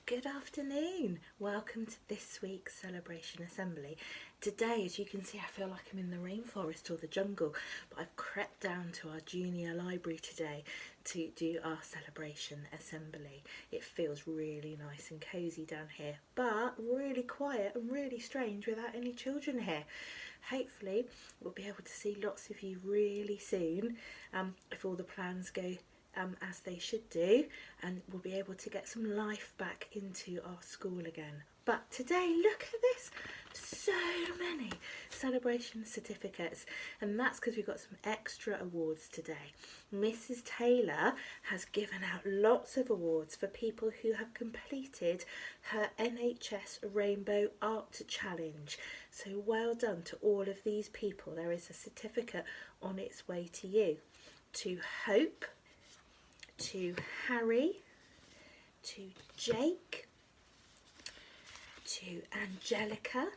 Good afternoon. Welcome to this week's celebration assembly. Today, as you can see, I feel like I'm in the rainforest or the jungle, but I've crept down to our junior library today to do our celebration assembly. It feels really nice and cosy down here, but really quiet and really strange without any children here. Hopefully, we'll be able to see lots of you really soon if all the plans go as they should do, and we'll be able to get some life back into our school again. But today, look at this, so many celebration certificates, and that's because we've got some extra awards today. Mrs. Taylor has given out lots of awards for people who have completed her NHS Rainbow Art Challenge. So well done to all of these people. There is a certificate on its way to you. To Hope, to Harry, to Jake, to Angelica,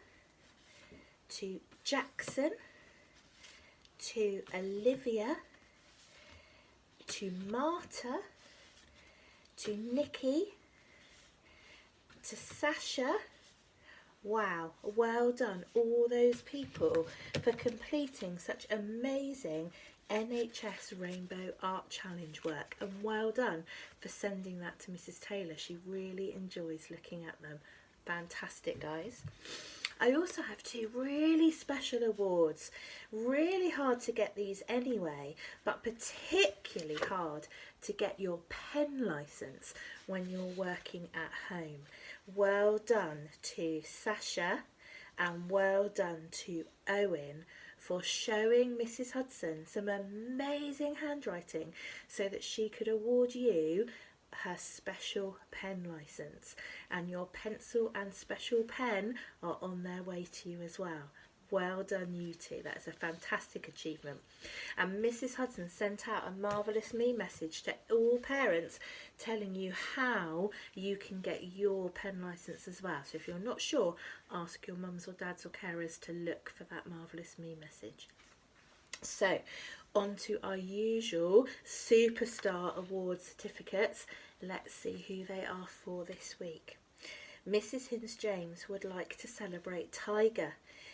to Jackson, to Olivia, to Marta, to Nikki, to Sasha. Wow, well done all those people for completing such amazing NHS Rainbow Art Challenge work, and well done for sending that to Mrs. Taylor. She really enjoys looking at them. Fantastic, guys. I also have two really special awards. Really hard to get these anyway, but particularly hard to get your pen licence when you're working at home. Well done to Sasha and well done to Owen for showing Mrs. Hudson some amazing handwriting so that she could award you her special pen licence, and your pencil and special pen are on their way to you as well. Well done you two, that is a fantastic achievement. And Mrs. Hudson sent out a Marvellous Me message to all parents telling you how you can get your pen licence as well. So if you're not sure, ask your mums or dads or carers to look for that Marvellous Me message. So on to our usual Superstar Award certificates. Let's see who they are for this week. Mrs. Hinz-James would like to celebrate Tiger.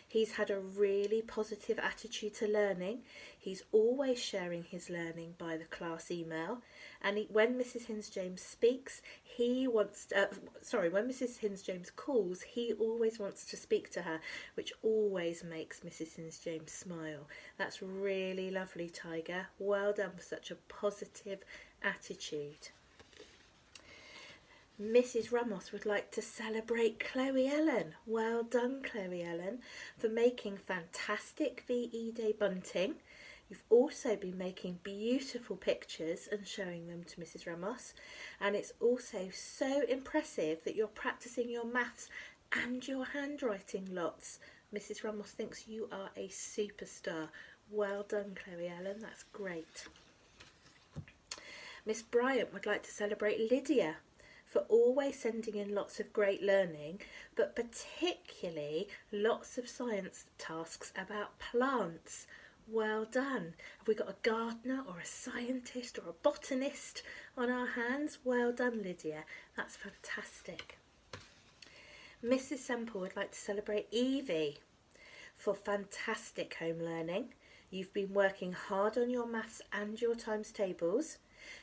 He's had a really positive attitude to learning. He's always sharing his learning by the class email. And when Mrs. Hinz-James speaks, when Mrs. Hinz-James calls, he always wants to speak to her, which always makes Mrs. Hinz-James smile. That's really lovely, Tiger. Well done for such a positive attitude. Mrs. Ramos would like to celebrate Chloe Ellen. Well done, Chloe Ellen, for making fantastic VE Day bunting. You've also been making beautiful pictures and showing them to Mrs. Ramos. And it's also so impressive that you're practicing your maths and your handwriting lots. Mrs. Ramos thinks you are a superstar. Well done, Chloe Ellen. That's great. Miss Bryant would like to celebrate Lydia for always sending in lots of great learning, but particularly lots of science tasks about plants. Well done. Have we got a gardener or a scientist or a botanist on our hands? Well done, Lydia. That's fantastic. Mrs. Semple would like to celebrate Eevee for fantastic home learning. You've been working hard on your maths and your times tables.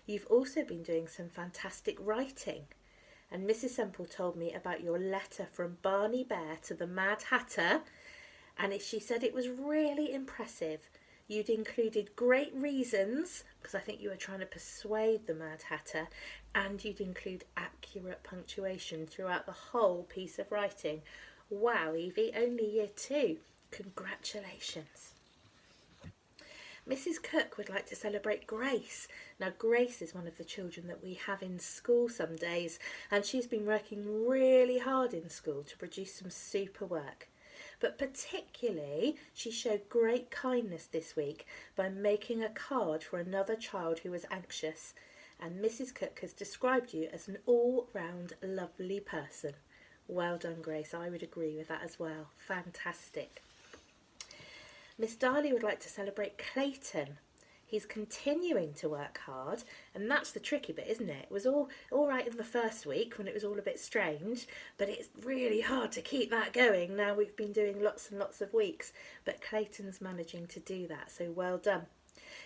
You've also been doing some fantastic writing. And Mrs. Semple told me about your letter from Barney Bear to the Mad Hatter, and she said it was really impressive. You'd included great reasons, because I think you were trying to persuade the Mad Hatter, and you'd include accurate punctuation throughout the whole piece of writing. Wow, Eevee, only year 2. Congratulations. Mrs. Cook would like to celebrate Grace. Now, Grace is one of the children that we have in school some days, and she's been working really hard in school to produce some super work. But particularly, she showed great kindness this week by making a card for another child who was anxious. And Mrs. Cook has described you as an all-round lovely person. Well done, Grace. I would agree with that as well. Fantastic. Miss Darley would like to celebrate Clayton. He's continuing to work hard, and that's the tricky bit, isn't it? It was all right in the first week when it was all a bit strange, but it's really hard to keep that going. Now we've been doing lots and lots of weeks, but Clayton's managing to do that, so well done.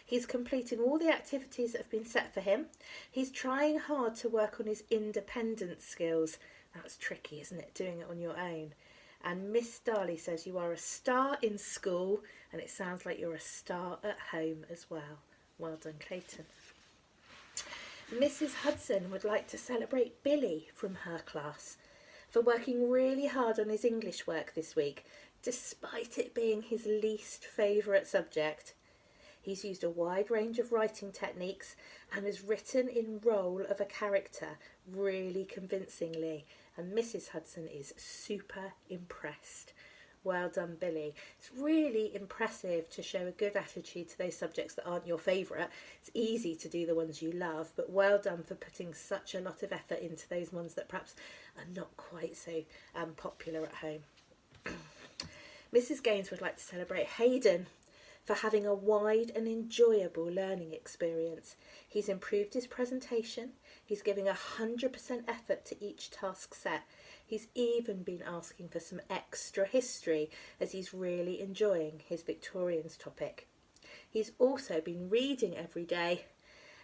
He's completing all the activities that have been set for him. He's trying hard to work on his independent skills. That's tricky, isn't it, doing it on your own? And Miss Darley says you are a star in school, and it sounds like you're a star at home as well. Well done, Clayton. Mrs. Hudson would like to celebrate Billy from her class for working really hard on his English work this week, despite it being his least favourite subject. He's used a wide range of writing techniques and has written in role of a character really convincingly, and Mrs. Hudson is super impressed. Well done, Billy. It's really impressive to show a good attitude to those subjects that aren't your favourite. It's easy to do the ones you love, but well done for putting such a lot of effort into those ones that perhaps are not quite so popular at home. Mrs. Gaines would like to celebrate Hayden for having a wide and enjoyable learning experience. He's improved his presentation, he's giving 100% effort to each task set. He's even been asking for some extra history as he's really enjoying his Victorians topic. He's also been reading every day,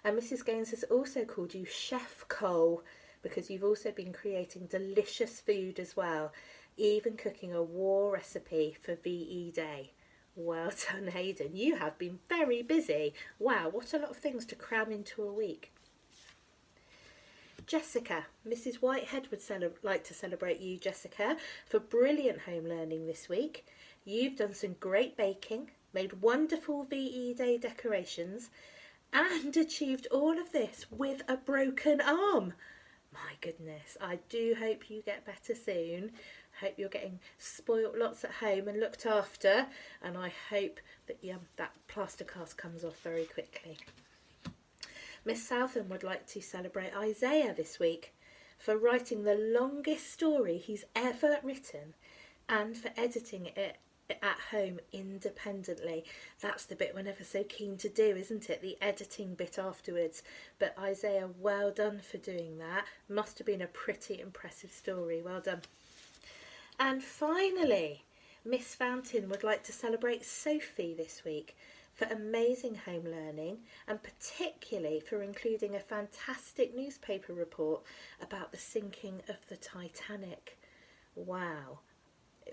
and Mrs. Gaines has also called you Chef Cole because you've also been creating delicious food as well, even cooking a war recipe for VE Day. Well done, Hayden. You have been very busy. Wow, what a lot of things to cram into a week. Jessica. Mrs. Whitehead would like to celebrate you, Jessica, for brilliant home learning this week. You've done some great baking, made wonderful VE Day decorations, and achieved all of this with a broken arm. My goodness, I do hope you get better soon. Hope you're getting spoilt lots at home and looked after, and I hope that that plaster cast comes off very quickly. Miss Southam would like to celebrate Isaiah this week for writing the longest story he's ever written and for editing it at home independently. That's the bit we're never so keen to do, isn't it? The editing bit afterwards. But Isaiah, well done for doing that. Must have been a pretty impressive story. Well done. And finally, Miss Fountain would like to celebrate Sophie this week for amazing home learning and particularly for including a fantastic newspaper report about the sinking of the Titanic. Wow.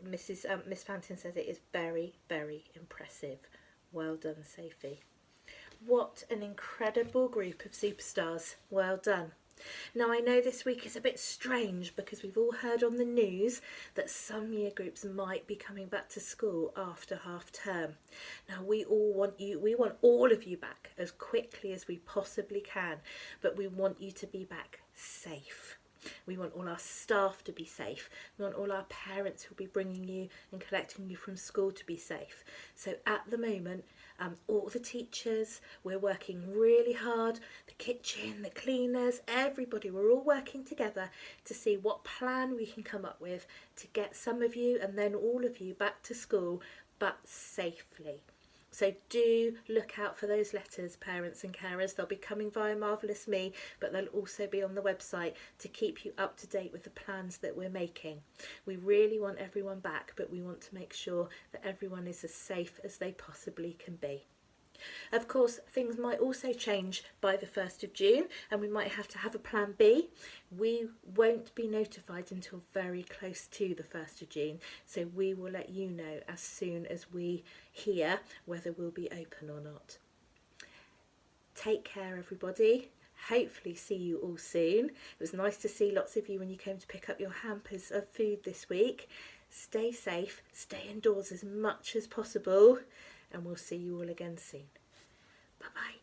Miss Fountain says it is very, very impressive. Well done, Sophie. What an incredible group of superstars. Well done. Now, I know this week is a bit strange because we've all heard on the news that some year groups might be coming back to school after half term. Now, we want all of you back as quickly as we possibly can, but we want you to be back safe. We want all our staff to be safe. We want all our parents who will be bringing you and collecting you from school to be safe. So at the moment, all the teachers, we're working really hard, the kitchen, the cleaners, everybody, we're all working together to see what plan we can come up with to get some of you and then all of you back to school, but safely. So do look out for those letters, parents and carers. They'll be coming via Marvellous Me, but they'll also be on the website to keep you up to date with the plans that we're making. We really want everyone back, but we want to make sure that everyone is as safe as they possibly can be. Of course, things might also change by the 1st of June and we might have to have a plan B. We won't be notified until very close to the 1st of June, so we will let you know as soon as we hear whether we'll be open or not. Take care, everybody. Hopefully see you all soon. It was nice to see lots of you when you came to pick up your hampers of food this week. Stay safe, stay indoors as much as possible, and we'll see you all again soon. Bye-bye.